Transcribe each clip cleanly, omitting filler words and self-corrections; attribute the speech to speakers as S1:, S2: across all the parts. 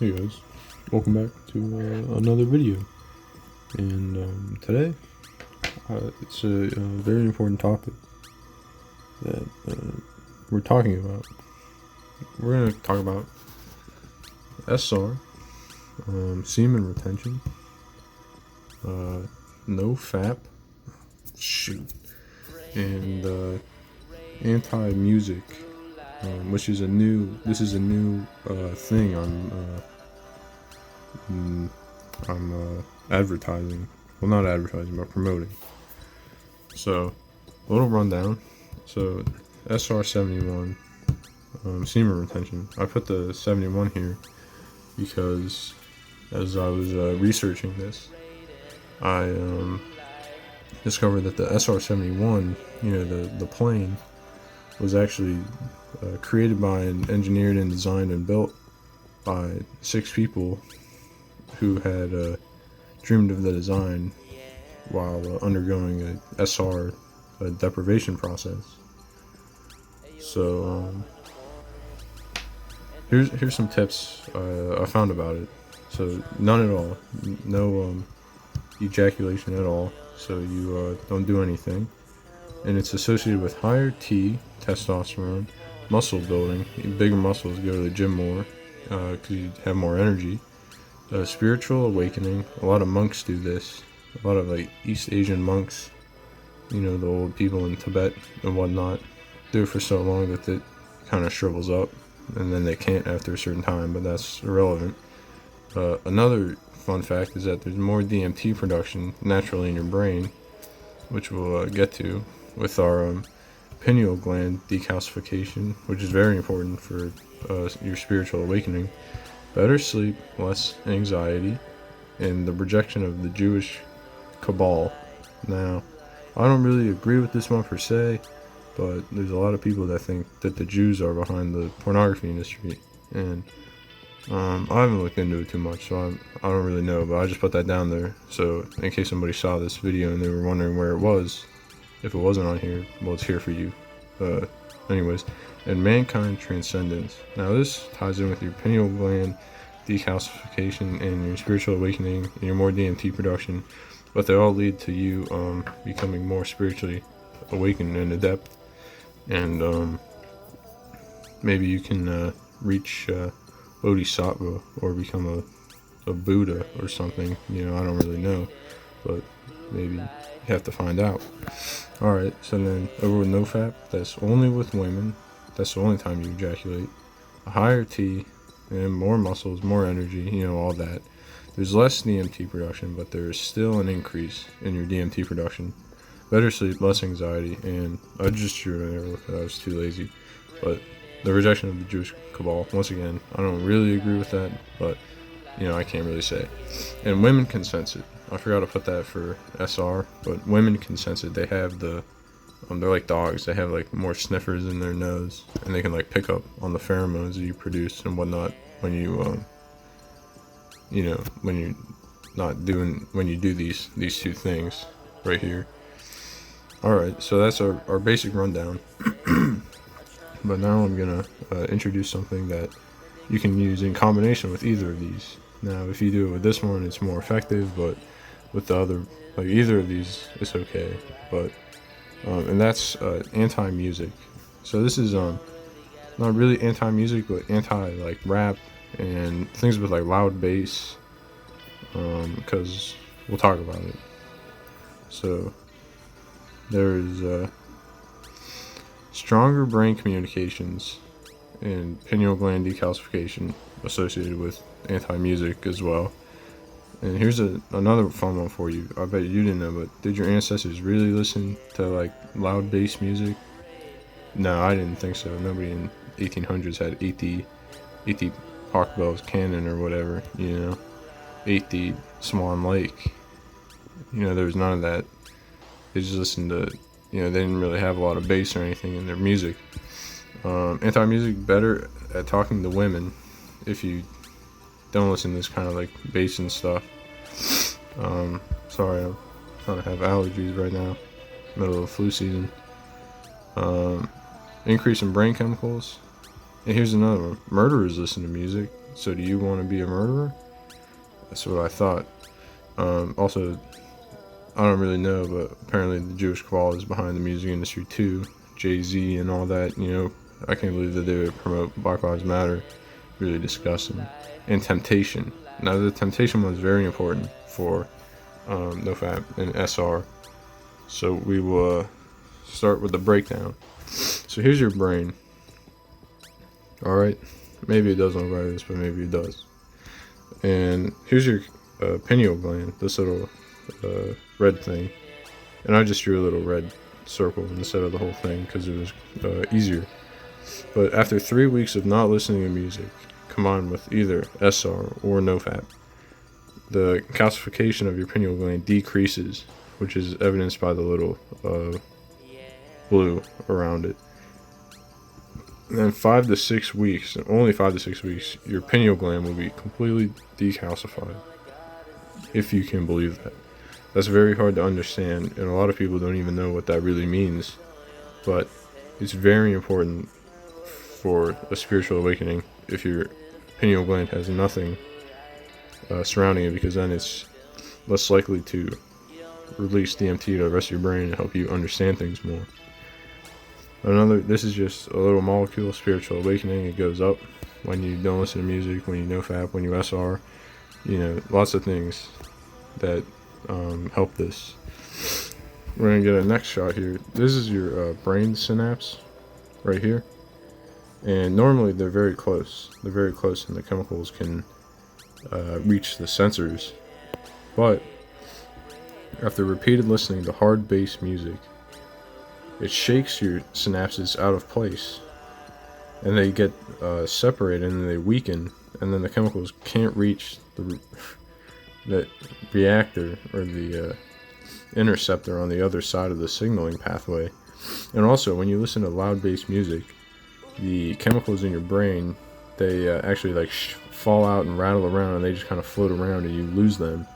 S1: Hey guys, welcome back to another video. And today, it's a very important topic that we're talking about. We're going to talk about SR, semen retention, NoFap, and anti-music, which is a new thing I'm advertising. Well, not advertising, but promoting. So, a little rundown. So, SR71, semen retention. I put the 71 here because as I was researching this, I discovered that the SR71, the plane, was actually created by and engineered and designed and built by 6 people who had dreamed of the design while undergoing a SR deprivation process. So here's some tips I found about it. So none at all, no ejaculation at all. So you don't do anything, and it's associated with higher T, testosterone, muscle building. Bigger muscles, go to the gym more because you have more energy. Spiritual awakening. A lot of monks do this. A lot of like East Asian monks, the old people in Tibet and whatnot, do it for so long that it kind of shrivels up, and then they can't after a certain time, but that's irrelevant. Another fun fact is that there's more DMT production naturally in your brain, which we'll get to with our pineal gland decalcification, which is very important for your spiritual awakening. Better sleep, less anxiety, and the rejection of the Jewish cabal. Now, I don't really agree with this one per se, but there's a lot of people that think that the Jews are behind the pornography industry, and I haven't looked into it too much, so I don't really know, but I just put that down there, so in case somebody saw this video and they were wondering where it was, if it wasn't on here, well, it's here for you. Anyways, and mankind transcendence. Now this ties in with your pineal gland decalcification and your spiritual awakening and your more DMT production, but they all lead to you becoming more spiritually awakened and adept, and maybe you can reach Bodhisattva or become a Buddha or something. I don't really know, but maybe you have to find out. Alright, so then over with NoFap, that's only with women. That's the only time you ejaculate. A higher T, and more muscles, more energy, all that. There's less DMT production, but there is still an increase in your DMT production. Better sleep, less anxiety, and I just drew an arrow because I was too lazy. But the rejection of the Jewish cabal, once again, I don't really agree with that, but I can't really say. And women can sense it. I forgot to put that for SR, but women can sense it. They have they're like dogs. They have like more sniffers in their nose, and they can like pick up on the pheromones that you produce and whatnot when you when you do these two things right here. Alright, so that's our basic rundown. But now I'm gonna introduce something that you can use in combination with either of these. Now, if you do it with this one, it's more effective, but with the other, like either of these, it's okay. But and that's anti-music. So this is not really anti-music, but anti rap and things with like loud bass, because we'll talk about it. So there's stronger brain communications and pineal gland decalcification associated with anti-music as well. And here's another fun one for you. I bet you didn't know, but did your ancestors really listen to like loud bass music? No, I didn't think so. Nobody in 1800s had 80 Hawk Bells cannon or whatever, 80 Swan Lake. There was none of that. They just listened to, they didn't really have a lot of bass or anything in their music. Anti-music, better at talking to women if you don't listen to this kind of like bass and stuff. Sorry, I'm kind of have allergies right now, middle of flu season. Increase in brain chemicals, And here's another one. Murderers listen to music. So do you want to be a murderer? That's what I thought. Also, I don't really know, but apparently the Jewish cabal is behind the music industry too. Jay-Z and all that, I can't believe that they would promote Black Lives Matter. Really disgusting. And Temptation. Now the Temptation one is very important for NoFap and SR. So we will start with the breakdown. So here's your brain. Alright, maybe it doesn't look like this, but maybe it does. And here's your pineal gland, this little red thing. And I just drew a little red circle instead of the whole thing because it was easier. But after 3 weeks of not listening to music, combined with either SR or NoFap, the calcification of your pineal gland decreases, which is evidenced by the little blue around it. And then 5 to 6 weeks, only 5 to 6 weeks, your pineal gland will be completely decalcified. If you can believe that. That's very hard to understand, and a lot of people don't even know what that really means. But it's very important for a spiritual awakening if your pineal gland has nothing surrounding it, because then it's less likely to release DMT to the rest of your brain and help you understand things more. This is just a little molecule, spiritual awakening. It goes up when you don't listen to music, when you NoFap, when you SR, lots of things that help this. We're gonna get a next shot here. This is your brain synapse right here, and normally they're very close. They're very close, and the chemicals can reach the sensors. But after repeated listening to hard bass music, it shakes your synapses out of place, and they get separated and they weaken, and then the chemicals can't reach the reactor or the interceptor on the other side of the signaling pathway. And also, when you listen to loud bass music, the chemicals in your brain, they actually fall out and rattle around, and they just kind of float around, and you lose them.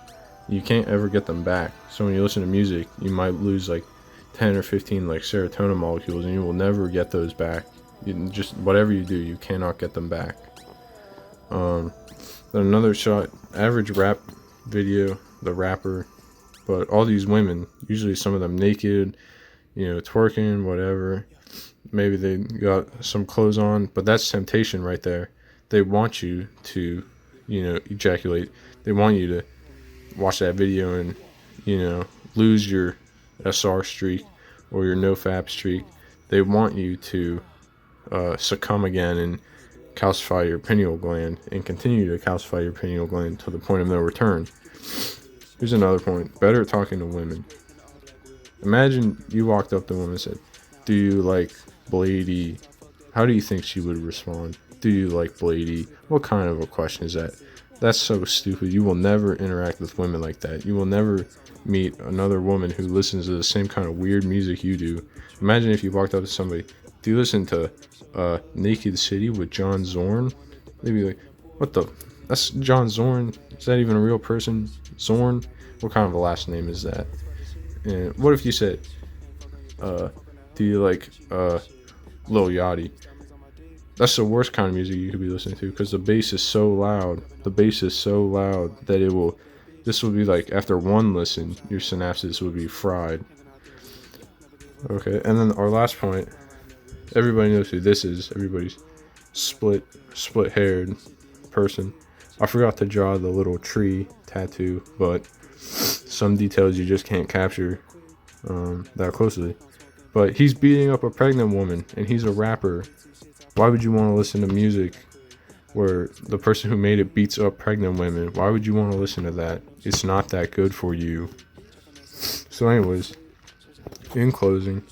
S1: You can't ever get them back. So when you listen to music, you might lose 10 or 15 serotonin molecules, and you will never get those back. Just whatever you do, you cannot get them back. Then another shot, average rap video, the rapper, but all these women, usually some of them naked, twerking, whatever. Maybe they got some clothes on, but that's temptation right there. They want you to, ejaculate. They want you to watch that video and, lose your SR streak or your NoFap streak. They want you to succumb again and calcify your pineal gland and continue to calcify your pineal gland to the point of no return. Here's another point. Better talking to women. Imagine you walked up to a woman and said, "Do you like Blady?" How do you think she would respond? Do you like Blady? What kind of a question is that? That's so stupid. You will never interact with women like that. You will never meet another woman who listens to the same kind of weird music you do. Imagine if you walked up to somebody, "Do you listen to Naked City with John Zorn?" They'd be like, "What the? That's John Zorn? Is that even a real person? Zorn? What kind of a last name is that?" And what if you said, "Do you like Lil Yachty?" That's the worst kind of music you could be listening to, because the bass is so loud. The bass is so loud that this will be after one listen, your synapses will be fried. Okay, and then our last point, everybody knows who this is. Everybody's split-haired person. I forgot to draw the little tree tattoo, but some details you just can't capture that closely. But he's beating up a pregnant woman, and he's a rapper. Why would you want to listen to music where the person who made it beats up pregnant women? Why would you want to listen to that? It's not that good for you. So anyways, in closing,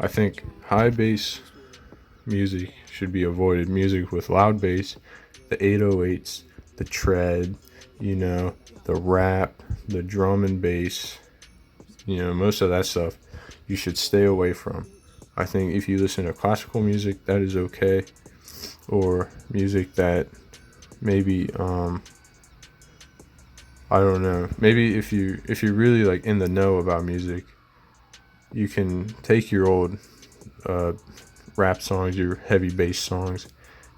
S1: I think high bass music should be avoided. Music with loud bass, the 808s, the tread, the rap, the drum and bass, most of that stuff you should stay away from. I think if you listen to classical music, that is okay, or music that maybe I don't know. Maybe if you're really in the know about music, you can take your old rap songs, your heavy bass songs,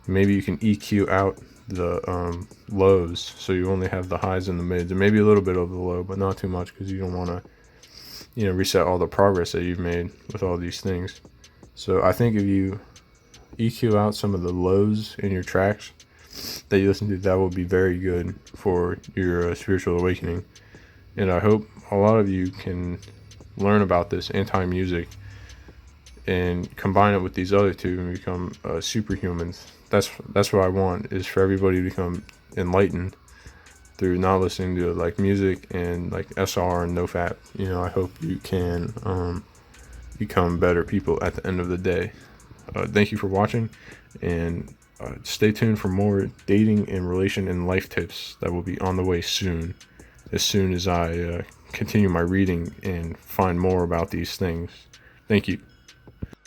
S1: Maybe you can EQ out the lows, so you only have the highs and the mids, and maybe a little bit of the low, but not too much, because you don't want to, reset all the progress that you've made with all these things. So I think if you EQ out some of the lows in your tracks that you listen to, that will be very good for your spiritual awakening. And I hope a lot of you can learn about this anti-music and combine it with these other two and become superhumans. That's what I want, is for everybody to become enlightened through not listening to like music and like SR and NoFap. I hope you can become better people at the end of the day. Thank you for watching, and stay tuned for more dating and relation and life tips that will be on the way soon as I continue my reading and find more about these things. Thank you.